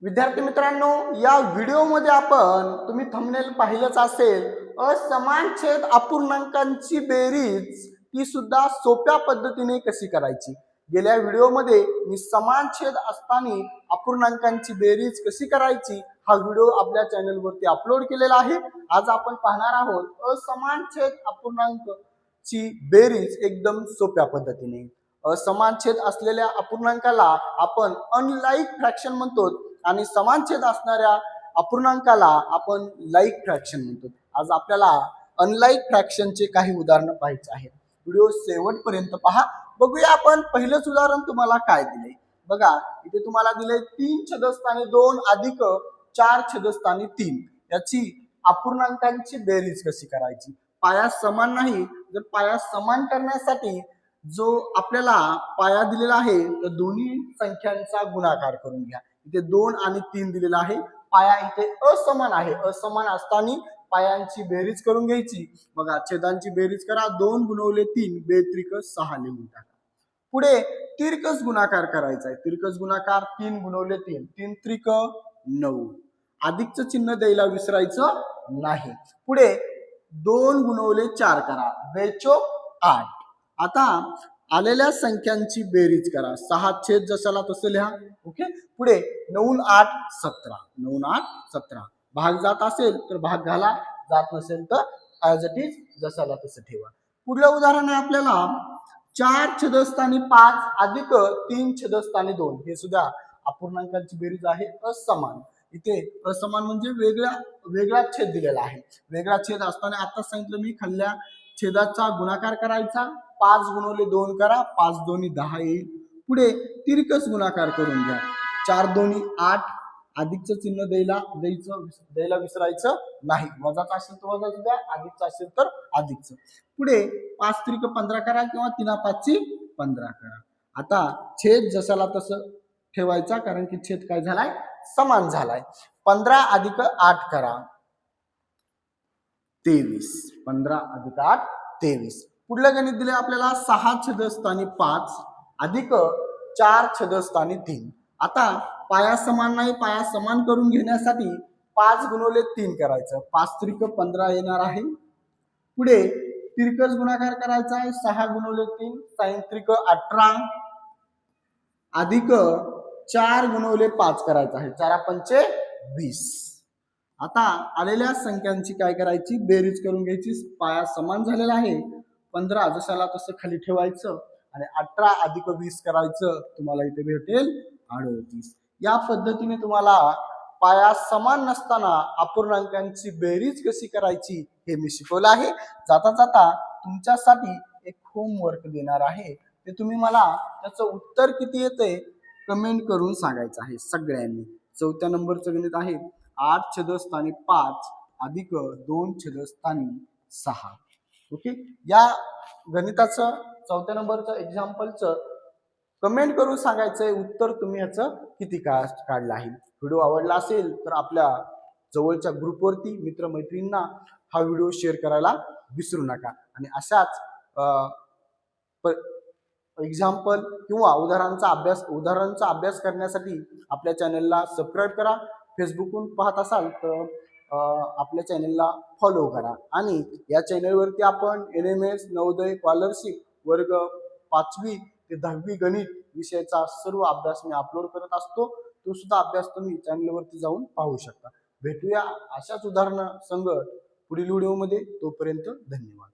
विद्यार्थी मित्रांनो, या व्हिडिओमध्ये आपण तुम्ही थंबनेल पाहिलंच असेल, असमान छेद अपूर्णांकांची बेरीज ती सुद्धा सोप्या पद्धतीने कशी करायची। गेल्या व्हिडिओमध्ये मी समान छेद असताना अपूर्णांकांची बेरीज कशी करायची हा व्हिडिओ आपल्या चॅनलवरती अपलोड केलेला आहे। आज आपण पाहणार आहोत असमान छेद अपूर्णांकाची बेरीज एकदम सोप्या पद्धतीने। असमान छेद असलेल्या अपूर्णांकाला आपण अनलाईक फ्रॅक्शन म्हणतो आणि समान छेद असणाऱ्या अपूर्णांकाला आपण लाईक फ्रॅक्शन म्हणतो। आज आपल्याला अनलाईक फ्रॅक्शनचे काही उदाहरण पाहायचे आहेत। व्हिडिओ शेवटपर्यंत पहा। बघूया आपण पहिलंच उदाहरण तुम्हाला काय दिले। बघा इथे तुम्हाला दिले 3 छेदस्थानी 2 अधिक 4 छेदस्थानी 3 याची अपूर्णांकांची बेरीज कशी करायची। पाया समान नाही, जर पाया समान करण्यासाठी जो आपल्याला पाया दिलेला आहे तर दोन्ही संख्यांचा गुणाकार करून घ्या। इथे 2 आणि 3 दिलेला आहे, पाया इथे असमान आहे, असमान असताना पायांची बेरीज करून घ्यायची। बघा छेदांची बेरीज करा, 2 गुणवले 3 बेत्रिक 6 लिहून टाका। पुढे तिरकस गुणाकार करायचा आहे, तिरकस गुणाकार 3 गुणवले 3 3 त्रिक 9, अधिकचं चिन्ह द्यायला विसरायचं नाही। पुढे 2 गुणवले 4 करा, बेचोक 8। आता आलेल्या संख्यांची बेरीज करा, 6 छेद जसाला तसं लिहा। ओके, पुढे 9 8 17, 9 8 17 भाग जात असेल तर भाग घाला, जात नसेल तर ॲज इट इज जसाला तसं ठेवा। पुढलं उदाहरण आहे आपल्याला 4 छेदस्थानी 5 अधिक 3 छेदस्थानी 2, हे सुद्धा अपूर्णांकांची बेरीज आहे असमान। इथे असमान म्हणजे वेगळा छेद दिलेला आहे। वेगळा छेद असताना आता सांगितलं मी खाल्ल्या छेदाचा गुणाकार करायचा, 5 गुणवले 2 करा, 5 दोन्ही 10 येईल। पुढे तिरकस गुणाकार करून घ्या, 4 दोन्ही 8, अधिकचं चिन्ह द्यायला विसरायचं नाही। वजाचा असेल तर वजाच द्या, अधिकचं असेल तर अधिकचं। पुढे 5 त्रिक 15 करा किंवा 3 5 15 करा। आता छेद जसाला तसं ठेवायचा, कारण की छेद काय झालाय, समान झालाय। 15 अधिक 8 करा, 23, 15 अधिक 8 23। पुढलं गणित दिले आपल्याला 6 छेदस्थानी 5 अधिक 4 छेदस्थानी 3। आता पाया समान नाही, पाया समान करून घेण्यासाठी 5 गुणवले 3 करायचं, 5 त्रिक 15 येणार आहे। पुढे तिरकस गुणाकार करायचा आहे, 6 गुणवले 3 sin त्रिक 18 अधिक 4 गुणवले 5 करायचं आहे, 4 पंचे 20। आता आलेल्या संख्यांची काय करायची, बेरीज करून घ्यायची। पाया समान झालेला आहे, 15 जसाला तसं खाली ठेवायचं आणि 18 अधिक 20 करायचं, तुम्हाला इथे भेटेल 38। या पद्धतीने तुम्हाला पाया समान नसताना अपूर्णांकांची बेरीज कशी करायची हे मी शिकवलं आहे। जाता जाता तुमच्यासाठी एक होमवर्क देणार आहे, ते तुम्ही मला त्याचं उत्तर किती येते कमेंट करून सांगायचं आहे सगळ्यांनी। 4थ्या नंबरचं गणित आहे 8 छेदस्थानी 5 अधिक 2 छेदस्थानी 6। ओके, या गणिताचं 4थ्या नंबरचं एक्झाम्पलचं कमेंट करून सांगायचंय उत्तर तुम्ही याचं किती काढलं आहे। व्हिडिओ आवडला असेल तर आपल्या जवळच्या ग्रुपवरती मित्रमैत्रिणींना हा व्हिडिओ शेअर करायला विसरू नका। आणि अशाच एक्झाम्पल किंवा उदाहरणांचा अभ्यास करण्यासाठी आपल्या चॅनलला सबस्क्राईब करा। फेसबुकवरून पाहत असाल तर आपल्या चॅनलला फॉलो करा। आणि या चॅनलवरती आपण NMS नवोदय स्कॉलरशिप वर्ग 5वी ते 10वी गणित विषयाचा सर्व अभ्यास मी अपलोड करत असतो, तो सुद्धा अभ्यास तुम्ही चॅनलवरती जाऊन पाहू शकता। भेटूया अशाच उदाहरणा संग पुढील व्हिडिओमध्ये, तोपर्यंत धन्यवाद।